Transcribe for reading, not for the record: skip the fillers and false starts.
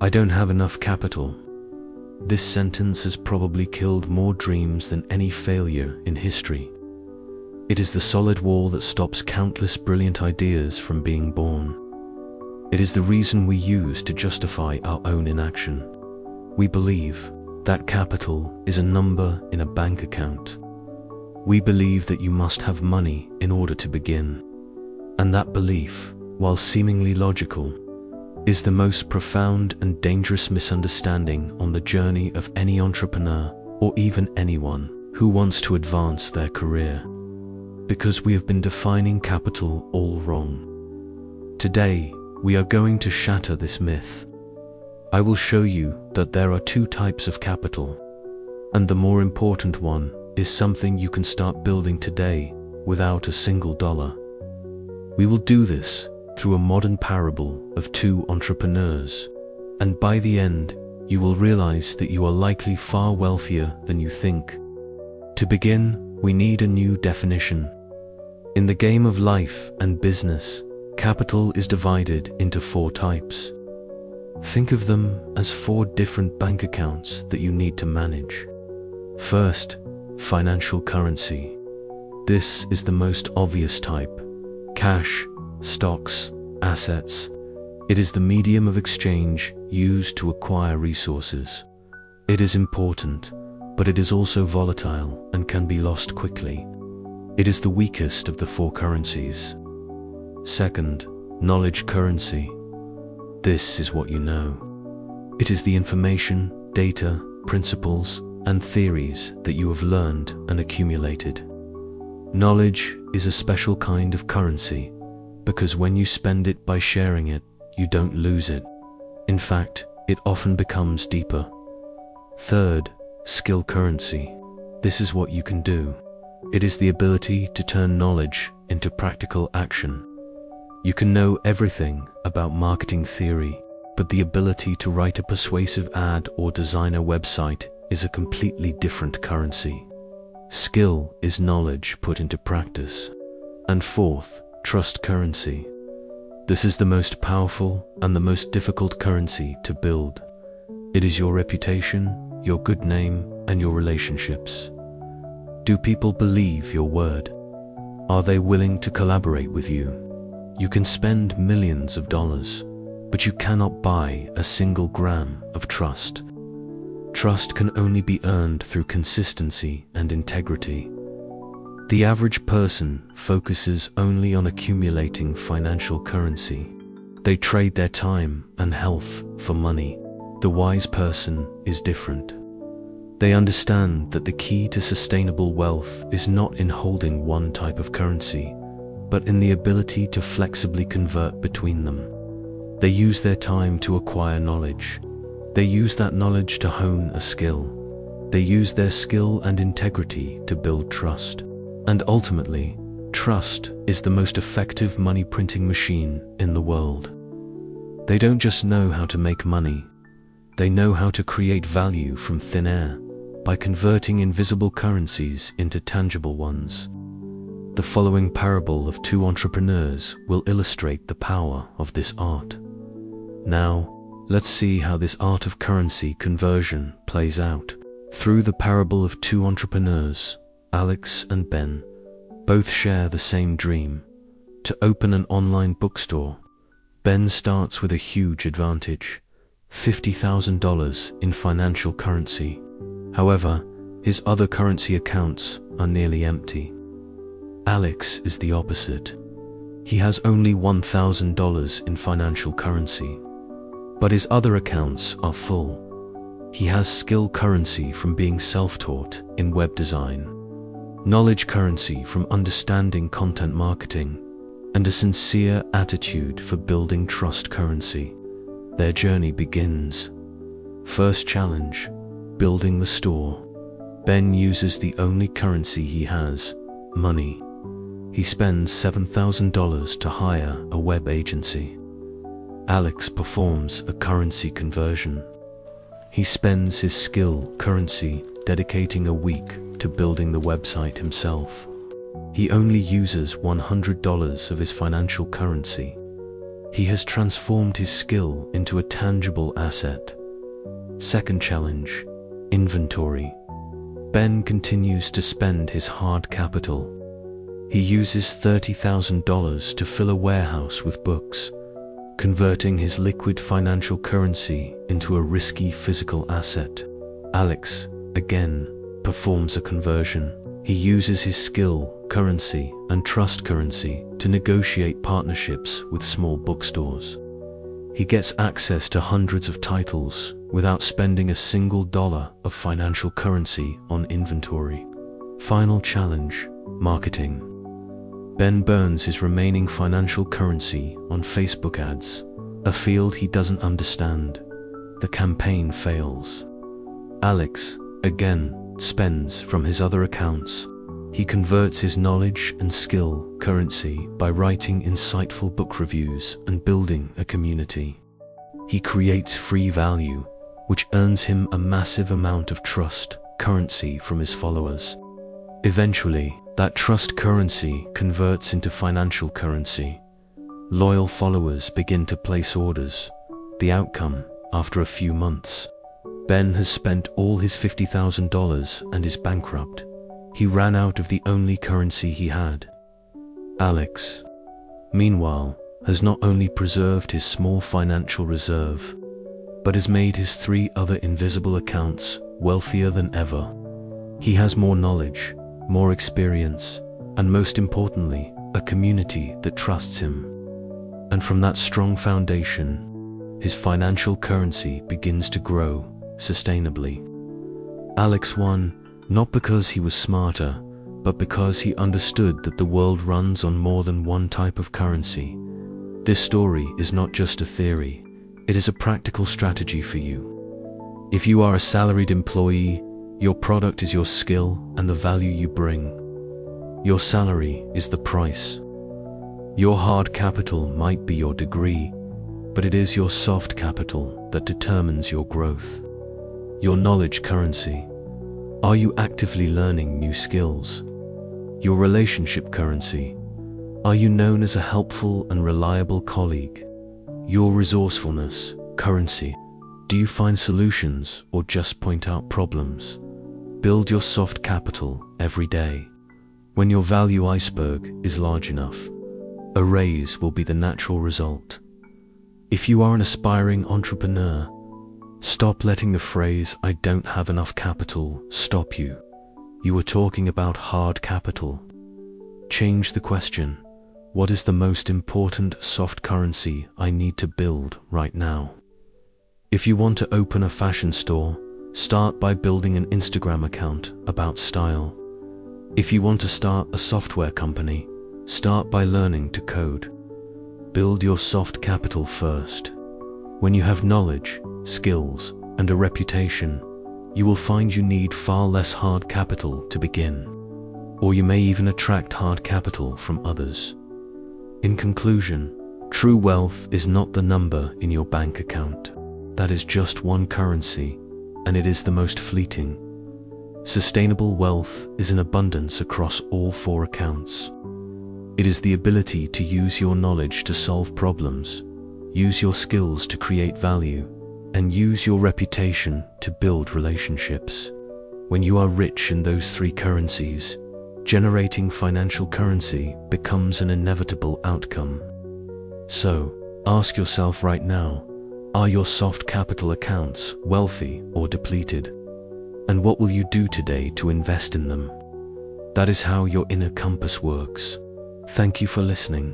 I don't have enough capital. This sentence has probably killed more dreams than any failure in history. It is the solid wall that stops countless brilliant ideas from being born. It is the reason we use to justify our own inaction. We believe that capital is a number in a bank account. We believe that you must have money in order to begin. And that belief, while seemingly logical, is the most profound and dangerous misunderstanding on the journey of any entrepreneur or even anyone who wants to advance their career. Because we have been defining capital all wrong. Today, we are going to shatter this myth. I will show you that there are two types of capital, and the more important one is something you can start building today without a single dollar. We will do this through a modern parable of two entrepreneurs, and by the end, you will realize that you are likely far wealthier than you think. To begin, we need a new definition. In the game of life and business, capital is divided into 4 types. Think of them as 4 different bank accounts that you need to manage. First, financial currency. This is the most obvious type. Cash, stocks, assets. It is the medium of exchange used to acquire resources. It is important, but it is also volatile and can be lost quickly. It is the weakest of the 4 currencies. Second, knowledge currency. This is what you know. It is the information, data, principles, and theories that you have learned and accumulated. Knowledge is a special kind of currency, because when you spend it by sharing it, you don't lose it. In fact, it often becomes deeper. Third, skill currency. This is what you can do. It is the ability to turn knowledge into practical action. You can know everything about marketing theory, but the ability to write a persuasive ad or design a website is a completely different currency. Skill is knowledge put into practice. And fourth, trust currency. This is the most powerful and the most difficult currency to build. It is your reputation, your good name, and your relationships. Do people believe your word? Are they willing to collaborate with you? You can spend millions of dollars, but you cannot buy a single gram of trust. Trust can only be earned through consistency and integrity. The average person focuses only on accumulating financial currency. They trade their time and health for money. The wise person is different. They understand that the key to sustainable wealth is not in holding one type of currency, but in the ability to flexibly convert between them. They use their time to acquire knowledge. They use that knowledge to hone a skill. They use their skill and integrity to build trust. And ultimately, trust is the most effective money printing machine in the world. They don't just know how to make money. They know how to create value from thin air by converting invisible currencies into tangible ones. The following parable of 2 entrepreneurs will illustrate the power of this art. Now, let's see how this art of currency conversion plays out. Through the parable of 2 entrepreneurs, Alex and Ben both share the same dream: to open an online bookstore. Ben starts with a huge advantage, $50,000 in financial currency. However, his other currency accounts are nearly empty. Alex is the opposite. He has only $1,000 in financial currency, but his other accounts are full. He has skill currency from being self-taught in web design, knowledge currency from understanding content marketing, and a sincere attitude for building trust currency. Their journey begins. First challenge: building the store. Ben uses the only currency he has, money. He spends $7,000 to hire a web agency. Alex performs a currency conversion. He spends his skill currency dedicating a week to building the website himself. He only uses $100 of his financial currency. He has transformed his skill into a tangible asset. Second challenge, inventory. Ben continues to spend his hard capital. He uses $30,000 to fill a warehouse with books, converting his liquid financial currency into a risky physical asset. Alex, again, performs a conversion. He uses his skill, currency, and trust currency to negotiate partnerships with small bookstores. He gets access to hundreds of titles without spending a single dollar of financial currency on inventory. Final challenge, marketing. Ben burns his remaining financial currency on Facebook ads, a field he doesn't understand. The campaign fails. Alex, again, spends from his other accounts. He converts his knowledge and skill currency by writing insightful book reviews and building a community. He creates free value, which earns him a massive amount of trust currency from his followers. Eventually, that trust currency converts into financial currency. Loyal followers begin to place orders. The outcome, after a few months, Ben has spent all his $50,000 and is bankrupt. He ran out of the only currency he had. Alex, meanwhile, has not only preserved his small financial reserve, but has made his 3 other invisible accounts wealthier than ever. He has more knowledge, more experience, and most importantly, a community that trusts him. And from that strong foundation, his financial currency begins to grow sustainably. Alex won, not because he was smarter, but because he understood that the world runs on more than one type of currency. This story is not just a theory, it is a practical strategy for you. If you are a salaried employee, your product is your skill and the value you bring. Your salary is the price. Your hard capital might be your degree, but it is your soft capital that determines your growth. Your knowledge currency. Are you actively learning new skills? Your relationship currency. Are you known as a helpful and reliable colleague? Your resourcefulness currency. Do you find solutions or just point out problems? Build your soft capital every day. When your value iceberg is large enough, a raise will be the natural result. If you are an aspiring entrepreneur, stop letting the phrase "I don't have enough capital" stop you. You were talking about hard capital. Change the question. What is the most important soft currency I need to build right now? If you want to open a fashion store, start by building an Instagram account about style. If you want to start a software company, start by learning to code. Build your soft capital first. When you have knowledge, skills, and a reputation, you will find you need far less hard capital to begin. Or you may even attract hard capital from others. In conclusion, true wealth is not the number in your bank account. That is just one currency, and it is the most fleeting. Sustainable wealth is an abundance across all 4 accounts. It is the ability to use your knowledge to solve problems, use your skills to create value, and use your reputation to build relationships. When you are rich in those 3 currencies, generating financial currency becomes an inevitable outcome. So, ask yourself right now, are your soft capital accounts wealthy or depleted? And what will you do today to invest in them? That is how your inner compass works. Thank you for listening.